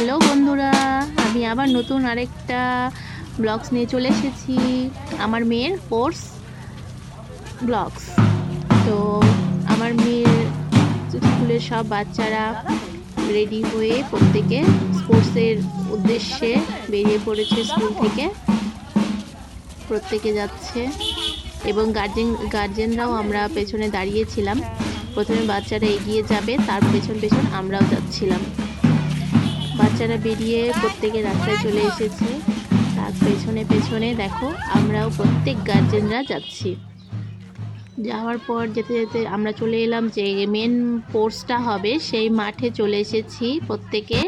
Hello বন্ধুরা, আমি আবার নতুন আরেকটা ব্লগস নিয়ে চলে এসেছি। আমার মেয়ের কোর্স ব্লগস। তো আমার মেয়ের স্কুলের সব বাচ্চারা রেডি হয়ে প্রত্যেকে স্পোর্টসের উদ্দেশ্যে বেরিয়ে পড়েছে স্কুল থেকে। প্রত্যেকে যাচ্ছে এবং গার্জেনরাও আমরা পেছনে দাঁড়িয়েছিলাম। প্রথমে বাচ্চারা এগিয়ে যাবে, তার পেছন পেছন আমরাও যাচ্ছিলাম। বাচ্চারা বেরিয়ে প্রত্যেকে রাস্তায় চলে এসেছে, তার পেছনে পেছনে দেখো আমরাও প্রত্যেক গার্জেনরা যাচ্ছি। যাওয়ার পর যেতে যেতে আমরা চলে এলাম যে মেন কোর্সটা হবে সেই মাঠে চলে এসেছি। প্রত্যেকে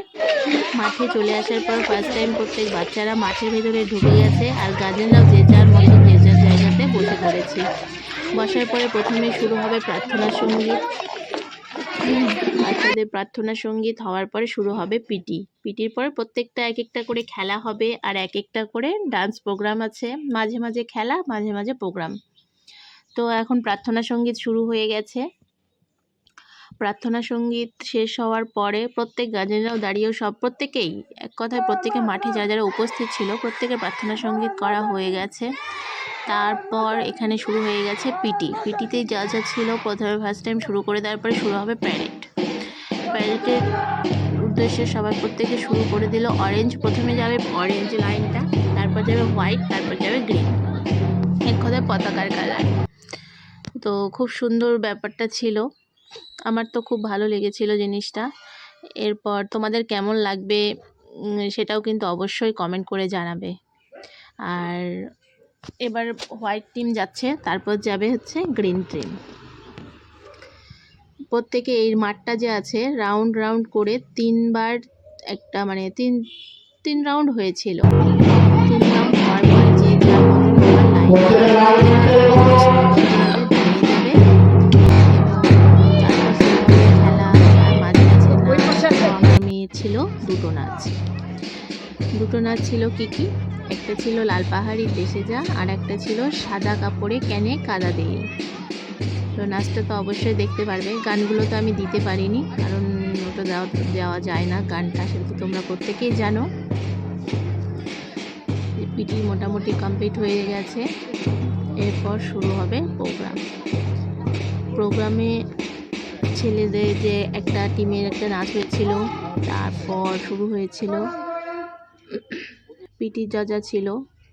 মাঠে চলে আসার পর ফার্স্ট টাইম প্রত্যেক বাচ্চারা মাঠের ভেতরে ঢুকে গেছে, আর গার্জেনরাও যে যার মতো যে যার জায়গাতে বসে পড়েছি। বসার পরে প্রথমে শুরু হবে প্রার্থনা সঙ্গীত। বাচ্চাদের প্রার্থনা সঙ্গীত হওয়ার পরে শুরু হবে পিটির পরে প্রত্যেকটা এক একটা করে খেলা হবে, আর এক একটা করে ডান্স প্রোগ্রাম আছে। মাঝে মাঝে খেলা, মাঝে মাঝে প্রোগ্রাম। তো এখন প্রার্থনা সঙ্গীত শুরু হয়ে গেছে। প্রার্থনা সঙ্গীত শেষ হওয়ার পরে প্রত্যেক গার্জেনরাও দাঁড়িয়েও প্রত্যেকেই এক কথায় প্রত্যেকে মাঠে যারা যারা উপস্থিত ছিল প্রত্যেকে প্রার্থনা সঙ্গীত করা হয়ে গেছে। তারপর এখানে শুরু হয়ে গেছে পিটিতে যা যা ছিল প্রথমে ফার্স্ট টাইম শুরু করে দেওয়ার পরে শুরু হবে প্যারেডের উদ্দেশ্যে সবাই প্রত্যেকে শুরু করে দিল। প্রথমে যাবে অরেঞ্জ লাইনটা, তারপর যাবে হোয়াইট, তারপর যাবে গ্রিন, এক কথায় পতাকার কালার। তো খুব সুন্দর ব্যাপারটা ছিল, আমার তো খুব ভালো লেগেছিল জিনিসটা। এরপর তোমাদের কেমন লাগবে সেটাও কিন্তু অবশ্যই কমেন্ট করে জানাবে। আর এবার হোয়াইট টিম যাচ্ছে, তারপর যাবে হচ্ছে গ্রিন টিম। প্রত্যেকে এই মাঠটা যে আছে রাউন্ড রাউন্ড করে তিনবার একটা মানে তিন রাউন্ড হয়েছিল। 3 রাউন্ড হওয়ার পরে যে যার দাঁড়িয়ে যাবে এবং তারপর শুরু হবে খেলা। আর মাঝে মাঝে আমার মেয়ের ছিল দুটো নাচ ছিল কি একটা ছিল লাল পাহাড়ির দেশে যা, আর একটা ছিল সাদা কাপড়ে কেনে কাদা দিয়ে। তো নাচটা তো অবশ্যই দেখতে পারবে। গানগুলো তো আমি দিতে পারিনি, কারণ ওটা দেওয়া যায় না গানটা, সেটা তো তোমরা প্রত্যেকেই জানো। পিটি মোটামুটি কমপ্লিট হয়ে গেছে। এরপর শুরু হবে প্রোগ্রামে ছেলেদের যে একটা টিমের একটা নাচ হয়েছিল, তারপর শুরু হয়েছিল পিটি যা ছিল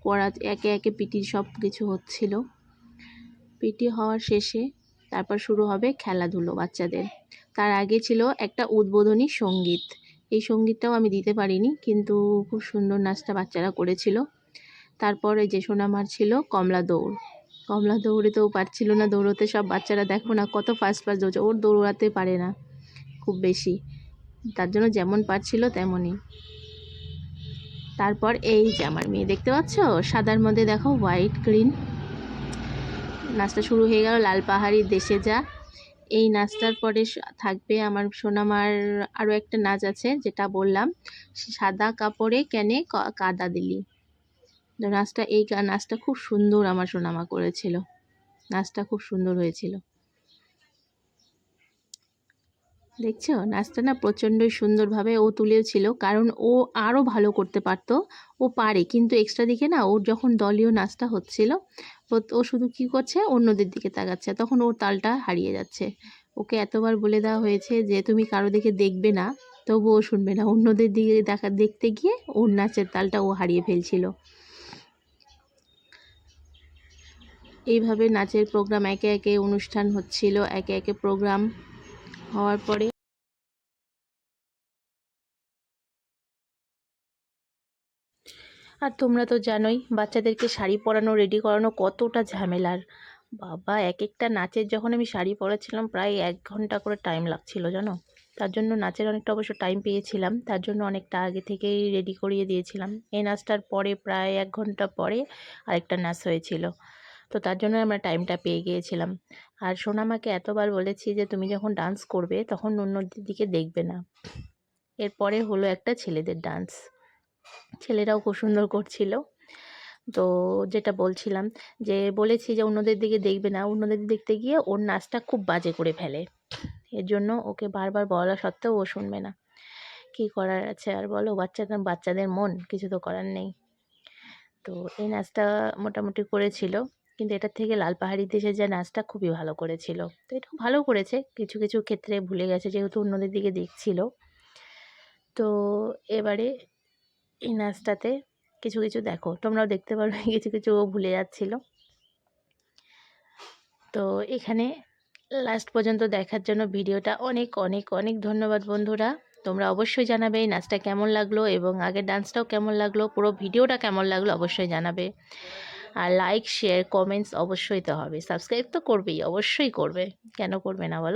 পড়া, একে একে পিটির সব কিছু হচ্ছিল। পিটি হওয়ার শেষে তারপর শুরু হবে খেলাধুলো বাচ্চাদের। তার আগে ছিল একটা উদ্বোধনী সঙ্গীত, এই সঙ্গীতটাও আমি দিতে পারিনি, কিন্তু খুব সুন্দর নাচটা বাচ্চারা করেছিল। তারপরে যে সোনামার ছিল কমলা দৌড়ে তো পারছিল না দৌড়তে। সব বাচ্চারা দেখো না কত ফাস্ট দৌড়ছে, ওর দৌড়াতে পারে না খুব বেশি, তার জন্য যেমন পারছিল তেমনই। তারপর এই যে আমার মেয়ে দেখতে পাচ্ছ সাদার মধ্যে দেখো হোয়াইট গ্রিন, নাচটা শুরু হয়ে গেল লাল পাহাড়ির দেশে যা। এই নাচটার পরে থাকবে আমার সোনামার আরও একটা নাচ আছে, যেটা বললাম সাদা কাপড়ে কেনে কাদা দিলি। নাচটা খুব সুন্দর আমার সোনামা করেছিল, নাচটা খুব সুন্দর হয়েছিল। দেখছো নাচটা না প্রচণ্ডই সুন্দরভাবে ও তুলেছিল, কারণ ও আরও ভালো করতে পারতো, ও পারে, কিন্তু এক্সট্রা দিকে না ওর যখন দলীয় নাচটা হচ্ছিল ও শুধু কি করছে অন্যদের দিকে তাকাচ্ছে, তখন ওর তালটা হারিয়ে যাচ্ছে। ওকে এতবার বলে দেওয়া হয়েছে যে তুমি কারো দিকে দেখবে না, তবু ও শুনবে না, অন্যদের দিকে দেখতে গিয়ে ওর নাচের তালটা ও হারিয়ে ফেলছিল। এইভাবে নাচের প্রোগ্রাম একে একে অনুষ্ঠান হচ্ছিল, একে একে প্রোগ্রাম হওয়ার পরে আর তোমরা তো জানোই বাচ্চাদেরকে শাড়ি পরানো রেডি করানো কতটা ঝামেলার। বাবা এক একটা নাচের যখন আমি শাড়ি পরাচ্ছিলাম প্রায় 1 ঘন্টা করে টাইম লাগছিল জানো। তার জন্য নাচের অনেকটা অবশ্য টাইম পেয়েছিলাম, তার জন্য অনেকটা আগে থেকেই রেডি করিয়ে দিয়েছিলাম। এই নাচটার পরে প্রায় 1 ঘন্টা পরে আরেকটা নাচ হয়েছিল, তো তার জন্য আমরা টাইমটা পেয়ে গিয়েছিলাম। আর সোনামাকে এতবার বলেছি যে তুমি যখন ডান্স করবে তখন অন্যদের দিকে দেখবে না। এরপরে হলো একটা ছেলেদের ডান্স, ছেলেরাও খুব সুন্দর করছিল। তো যেটা বলছিলাম যে বলেছি যে অন্যদের দিকে দেখবে না, অন্যদের দেখতে গিয়ে ওর নাচটা খুব বাজে করে ফেলে, এর জন্য ওকে বারবার বলা সত্ত্বেও ও শুনবে না। কী করার আছে আর বলো, বাচ্চাদের মন, কিছু তো করার নেই। তো এই নাচটা মোটামুটি করেছিল, কিন্তু এটার থেকে লাল পাহাড়ি দেশে যে নাচটা খুবই ভালো করেছিল। তো এটাও ভালো করেছে, কিছু কিছু ক্ষেত্রে ভুলে গেছে যেহেতু অন্যদের দিকে দেখছিল। তো এবারে এই নাচটাতে কিছু কিছু দেখো, তোমরাও দেখতে পারবে কিছু কিছু ও ভুলে যাচ্ছিল। তো এখানে লাস্ট পর্যন্ত দেখার জন্য ভিডিওটা অনেক অনেক অনেক ধন্যবাদ বন্ধুরা। তোমরা অবশ্যই জানাবে এই নাচটা কেমন লাগলো এবং আগের ডান্সটাও কেমন লাগলো, পুরো ভিডিওটা কেমন লাগলো অবশ্যই জানাবে। আর লাইক শেয়ার কমেন্টস অবশ্যই তো হবে, সাবস্ক্রাইব তো করবেই, অবশ্যই করবে, কেন করবে না বলো।